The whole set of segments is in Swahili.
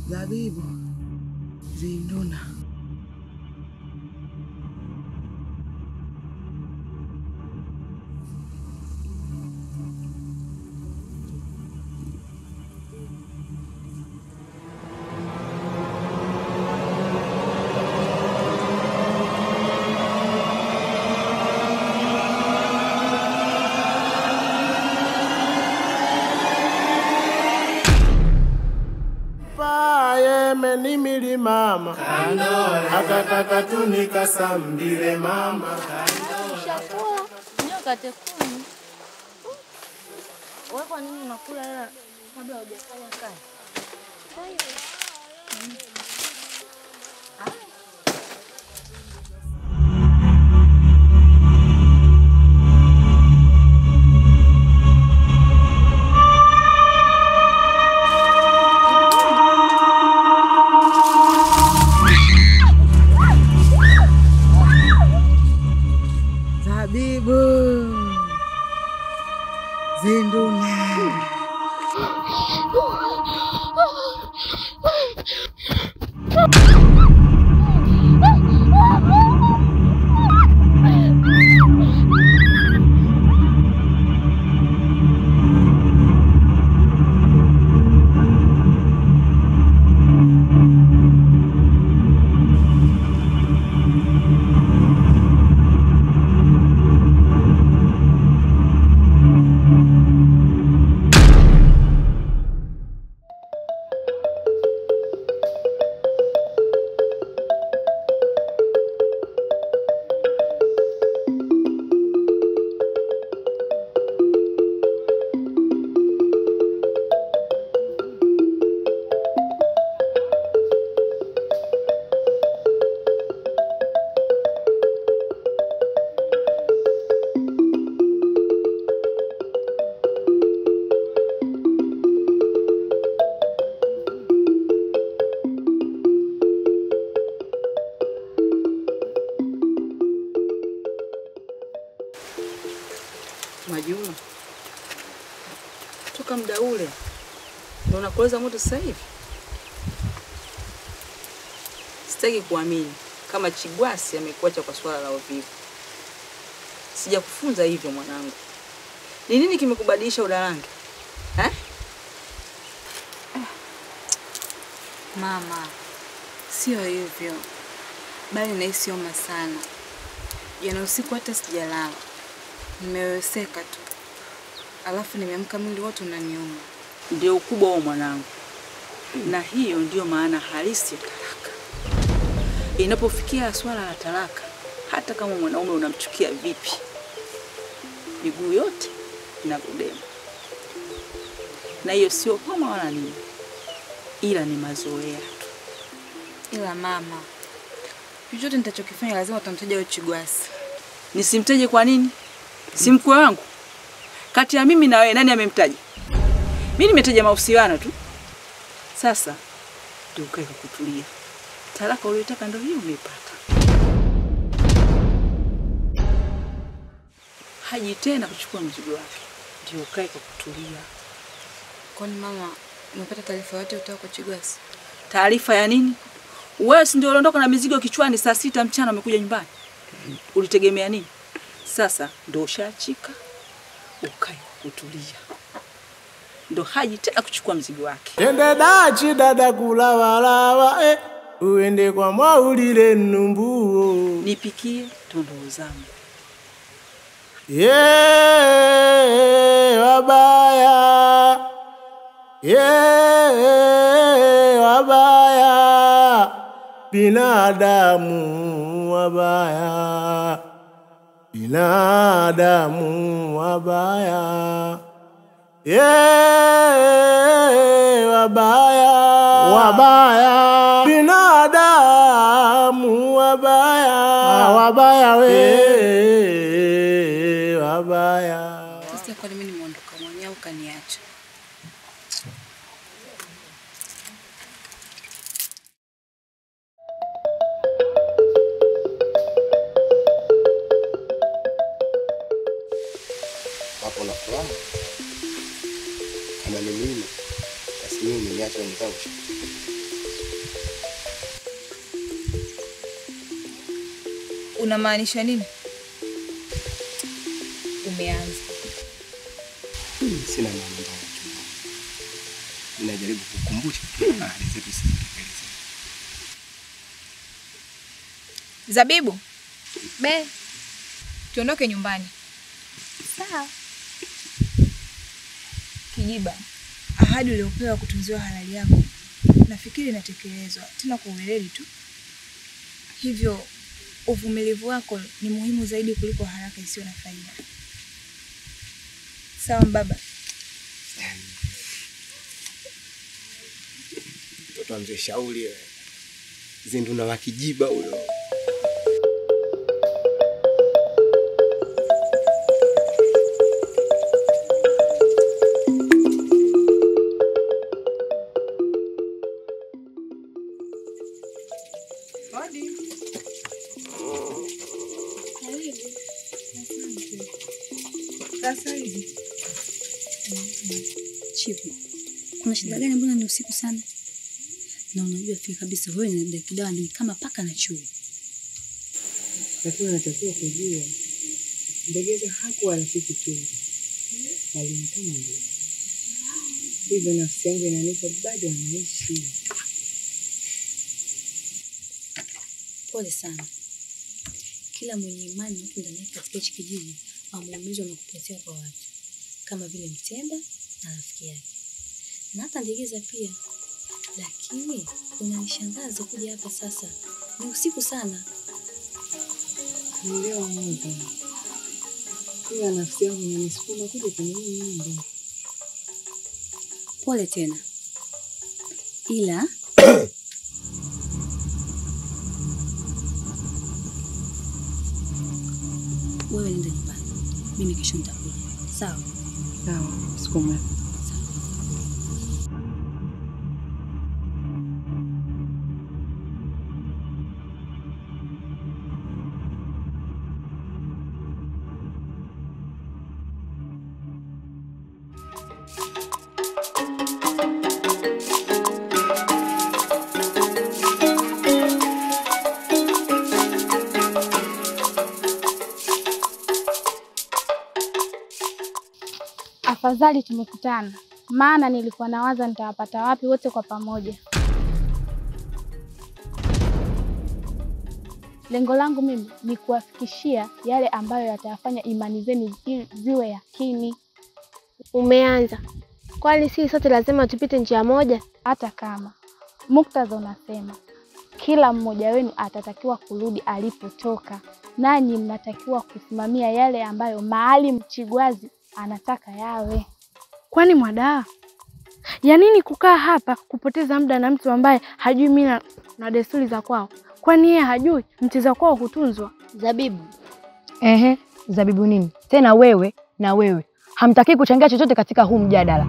Zabibu Zinduna. Menimili mama akataka tunika sambile mama Shakula nyoka tekuni. Wewe kwa nini unakula hela kabla hujafanya kazi? Zabibu Zinduna. Majuma, toka muda ule ndio unakoleza moto sasa hivi? Sitaki kuamini kama Chigwasi amekuacha kwa swala la uvivu. Sijakufunza hivyo mwanangu. Ni nini kimekubadilisha udalange? Mama, sio hivyo. Bali nahisi homa sana. Jana usiku hata sijalala. Nimeweseka tu. Alafu nimeamka mwili wote unaniuma. Ndio ukubwa wao mwanangu. Na hiyo ndio maana halisi ya talaka. Inapofikia swala la talaka, hata kama mwanaume unamchukia vipi, miguu yote inakudema. Na hiyo sio homa wala nini, ila ni mazoea tu. Ila mama, chochote nitachokifanya lazima utamtaja huyo Chigwasi. Nisimtaje kwa nini? Si mkwe wangu. Kati ya mimi na wewe nani amemtaja? Mimi nimetaja mahusiano tu. Sasa ndio ukae kutulia. Talaka uliyotaka ndio hiyo umepata. Haji tena kuchukua mzigo wake. Ndio ukae kutulia. Kwani mama, umepata taarifa yote kutoka kwa Chigwasi? Taarifa ya nini? Wewe si ndio uliondoka na mizigo kichwani saa 6 mchana umekuja nyumbani? Ulitegemea nini? Sasa ndio ushachika, ukae kutulia. Ndio Haji tena kuchukua mzigo wake. Tende dachi dada kulawalawa uende kwa Mwaulile Numbuo. Nipikie tondoo zangu. wabaya, wabaya, binadamu wabaya, binadamu wabaya, wabaya, wabaya, binadamu wabaya, wabaya wabaya. Sasa kwa nini nimeondoka mwenyewe au kaniacha? Hapo na furaha. Kama ni mimi, basi mimi nimeacha nitaka. Unamaanisha nini? Umeanza. Sina maana mbaya. Ninajaribu kukumbusha ahadi zetu zisizotekelezeka. Zabibu. Be. Tuondoke nyumbani. Sawa. Kijiba. Ahadi uliyopewa kutunziwa halali yako nafikiri inatekelezwa tena kwa weledi tu. Hivyo uvumilivu wako ni muhimu zaidi kuliko haraka isiyo na faida. Sawa baba. Mtoto mzee shauri wewe. Zinduna wa Kijiba huyo. Chipi, kuna shida gani? Mbona ni usiku sana? Na unajua fika kabisa wewe ni dakidawa ni kama paka na chui. Lakini natakiwa kujua Ndegeza hakuwa rafiki tu, bali ni kama ndugu. Hivyo nafsi yangu inanipa bado anaishi. Pole sana. Kila mwenye imani na mtu ndani yake katika hichi kijiji ameumizwa na kupotea kwa watu, kama vile Mtemba na rafiki yake. Na hata Ndegeza pia. Lakini unanishangaza kuja hapa sasa. Ni usiku sana. Leo Mungu. Kila nafsi yangu inanisukuma kuja kwenye hii nyumba. Pole tena. Ila wewe nenda nyumbani. Mimi kesho nitakuja. Sawa? Sawa, siku mwema. Afadhali tumekutana, maana nilikuwa nawaza nitawapata wapi wote kwa pamoja. Lengo langu mimi ni kuwafikishia yale ambayo yatafanya imani zenu ziwe yakini. Umeanza. Kwani si sote lazima tupite njia moja? Hata kama muktadha unasema kila mmoja wenu atatakiwa kurudi alipotoka, nanyi mnatakiwa kusimamia yale ambayo Maalim Chigwazi anataka yawe. Kwani mwadaa? Ya nini kukaa hapa kupoteza muda na mtu ambaye hajui mila na desturi za kwao? Kwani yeye hajui mti za kwao hutunzwa? Zabibu. Zabibu nini? Tena wewe na wewe hamtaki kuchangia chochote katika huu mjadala.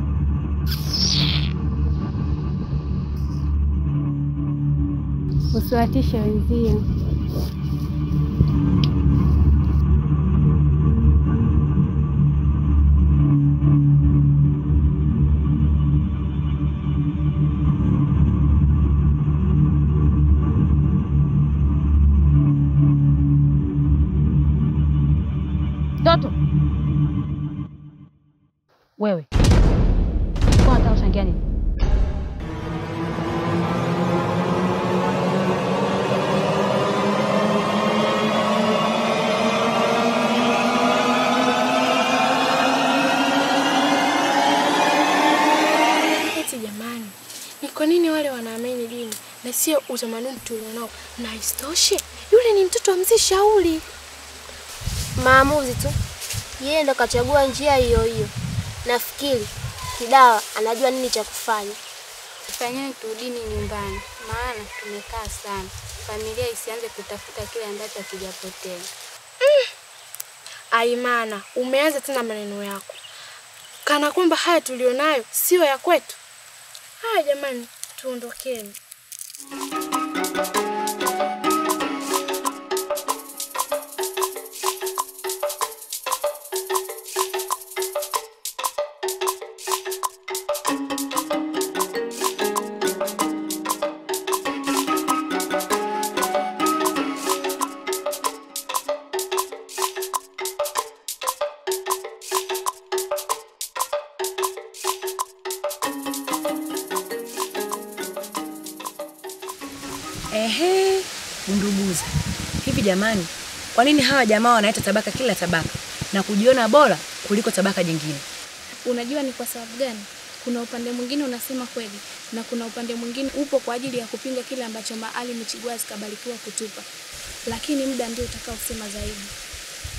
Usiwatishe wenzio. Toto. Wewe. Kwa nini unachangia nini? Ule sio utamaduni tulionao. Na isitoshe, yule ni mtoto wa mzee Shauri. Maamuzi tu. Yeye ndo kachagua njia hiyo hiyo. Nafikiri Kidawa anajua nini cha kufanya. Fanyeni turudini nyumbani, maana tumekaa sana. Familia isianze kutafuta kile ambacho hakijapotea. Aimana, umeanza tena maneno yako. Kana kwamba haya tulionayo sio ya kwetu. Haya jamani, tuondokeni. Bundubuza. Hivi jamani, kwa nini hawa jamaa wanaita tabaka kila tabaka na kujiona bora kuliko tabaka jingine? Unajua ni kwa sababu gani? Kuna upande mwingine unasema kweli na kuna upande mwingine upo kwa ajili ya kupinga kile ambacho Maalim Chigwazi kabarikiwa kutupa. Lakini muda ndio utakaosema zaidi.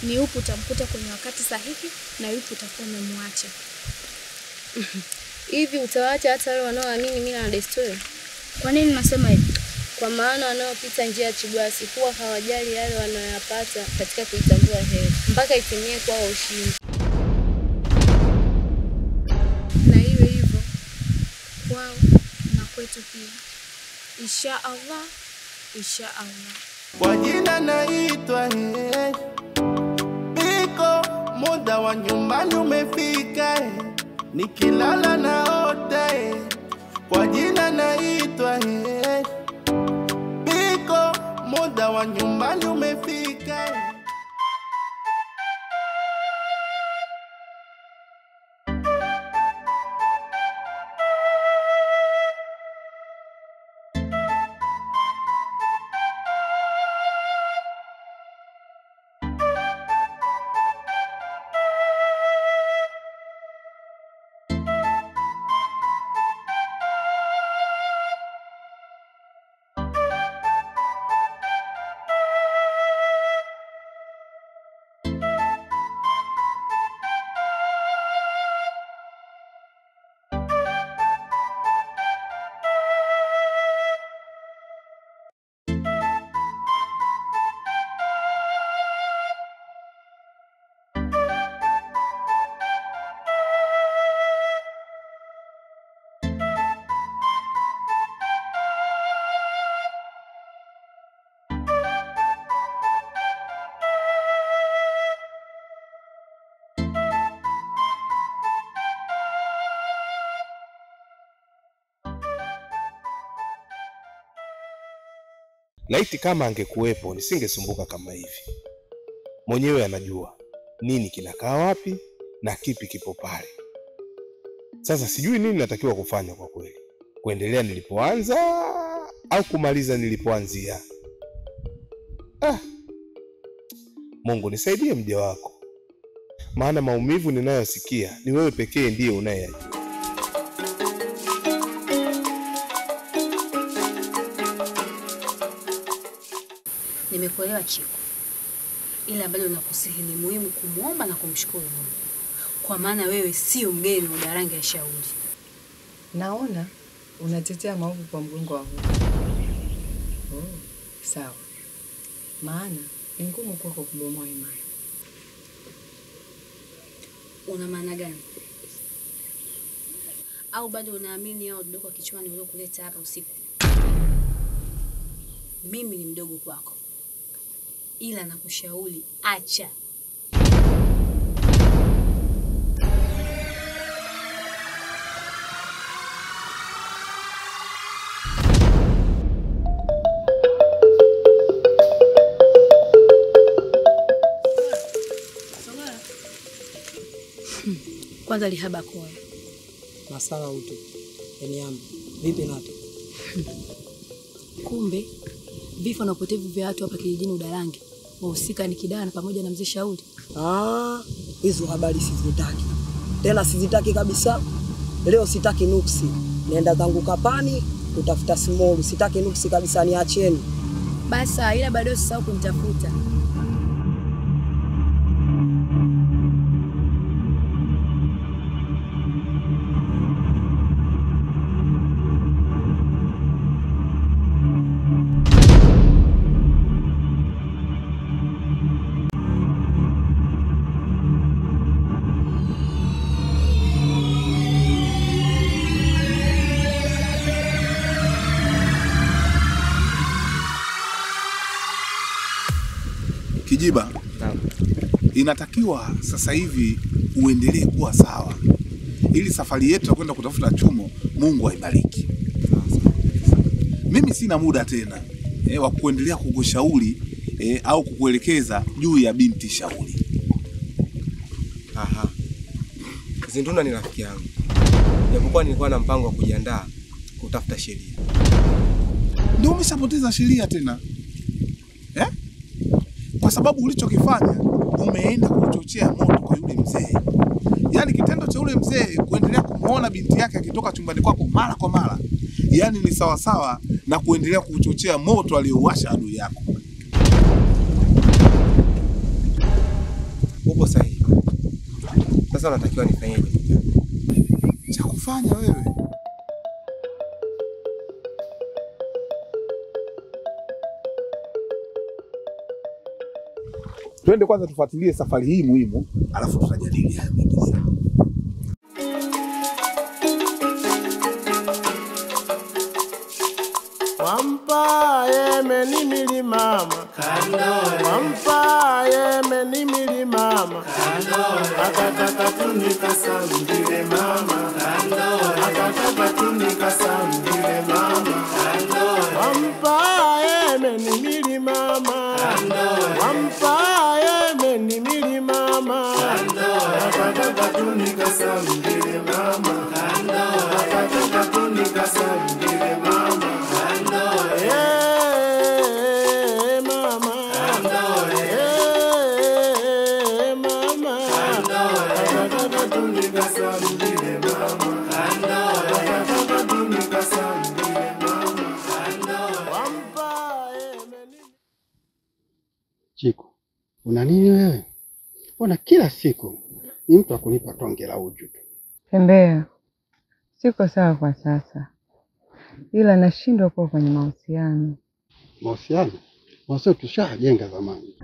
Ni upi utamkuta kwenye wakati sahihi na yupi utakuwa umemwacha. Hivi utawaacha hata wale wanaoamini mila na desturi? Kwa nini nasema hivi? Kwa maana wanaopita njia ya Chigwazi huwa hawajali yale wanayopata katika kuitambua heri mpaka itimie kwao ushindi. Na iwe hivyo kwao na kwetu pia. Insha Allah, insha Allah. Kwa jina naitwa Biko, muda wa nyumbani umefika. Nikilala naota. Kwa jina naitwa Biko, muda wa nyumbani umefika. Laiti kama angekuwepo nisingesumbuka kama hivi. Mwenyewe anajua nini kinakaa wapi na kipi kipo pale. Sasa sijui nini natakiwa kufanya kwa kweli. Kuendelea nilipoanza au kumaliza nilipoanzia. Mungu nisaidie mja wako. Maana maumivu ninayosikia ni wewe pekee ndiye unayeyajua. Nimekuelewa Chiko. Ila bado nakusihi ni muhimu kumuomba na kumshukuru Mungu. Kwa maana wewe sio mgeni wa Darangi ya Shauri. Naona unatetea maovu kwa mgongo wangu. Sawa. Maana ni ngumu kwako kubomoa imani. Una maana gani? Au bado unaamini hao dogo kichwani uliokuleta hapa usiku? Mimi ni mdogo kwako. Ila nakushauri acha. Kwanza lihaba kwa. Masala utu. Eniambi. Vipi nato? Kumbe vifo na upotevu vya watu hapa kijijini Udarangi wahusika ni Kidana pamoja na mzee Shauri. Hizo habari sizitaki. Tena sizitaki kabisa. Leo sitaki nuksi. Nenda zangu kapani kutafuta Small. Sitaki nuksi kabisa, niacheni. Basi ila bado usisahau kunitafuta. Kijiba, inatakiwa sasa hivi uendelee kuwa sawa, ili safari yetu ya kwenda kutafuta Chumo Mungu aibariki. Mimi sina muda tena wa kuendelea kukushauri au kukuelekeza juu ya binti Shauri. Aha. Zinduna ni rafiki yangu. Japokuwa nilikuwa na mpango wa kujiandaa kutafuta sheria. Ndio umeshapoteza sheria tena. Kwa sababu ulichokifanya umeenda kuchochea moto kwa yule mzee. Yaani kitendo cha yule mzee kuendelea kumuona binti yake akitoka chumbani kwako mara kwa mara, yaani ni sawa sawa na kuendelea kuchochea moto aliowasha adui yako. Upo sahihi. Sasa unatakiwa nifanyeje? Cha kufanya wewe, twende kwanza tufuatilie safari hii muhimu, alafu tutajadili hayo mengine. Wampa Yemeni milimama Kandore, wampa Yemeni milimama Kandore, akataka tunika samdile mama Kandore, akataka tunika samdile mama Kandore, wampa Yemeni milimama Kandore, wampa Yemeni milimama Kandore, akataka tunika samdile mama Kandore, akataka tunika samdile mama. Chiku, una nini wewe? Mbona kila siku ni mtu akunipa tonge la uju tu? Tembea. Siko sawa kwa sasa, ila nashindwa kuwa kwenye mahusiano. Mahusiano? Mahusiano tushajenga zamani.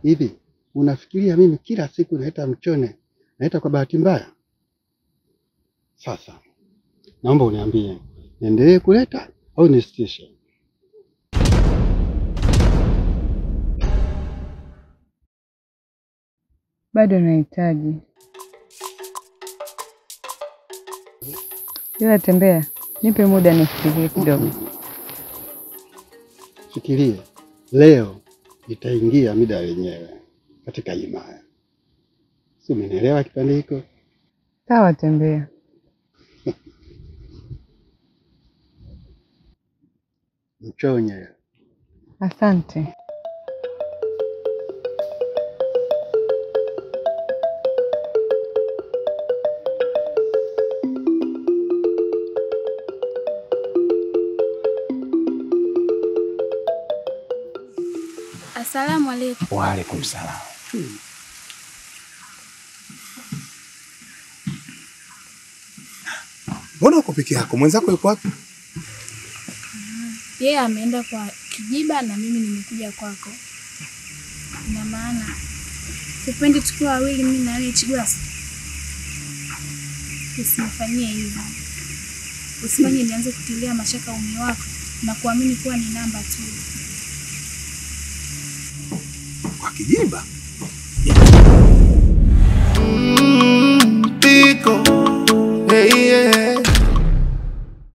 Hivi unafikiria mimi kila siku naita mchone, naita kwa bahati mbaya? Sasa naomba uniambie, niendelee kuleta au nisitishe? Bado nahitaji. Ila Tembea, nipe muda nifikirie kidogo. Fikirie, leo itaingia mida yenyewe katika himaya. Si umenielewa kipande hiko? Sawa Tembea. Mchonye. Asante. Asalamu alaykum. Wa alaykum salam. Mbona uko peke yako? Mwenzako yuko wapi? Yeye ameenda kwa Kijiba na mimi nimekuja kwako. Ina maana sipendi tukiwa wawili mimi na yeye Chigwasi. Usinifanyie hivyo. Usifanye nianze kutilia mashaka umi wako na kuamini kuwa ni namba tu. Kwa Kijiba? Piko. Hey, yeah.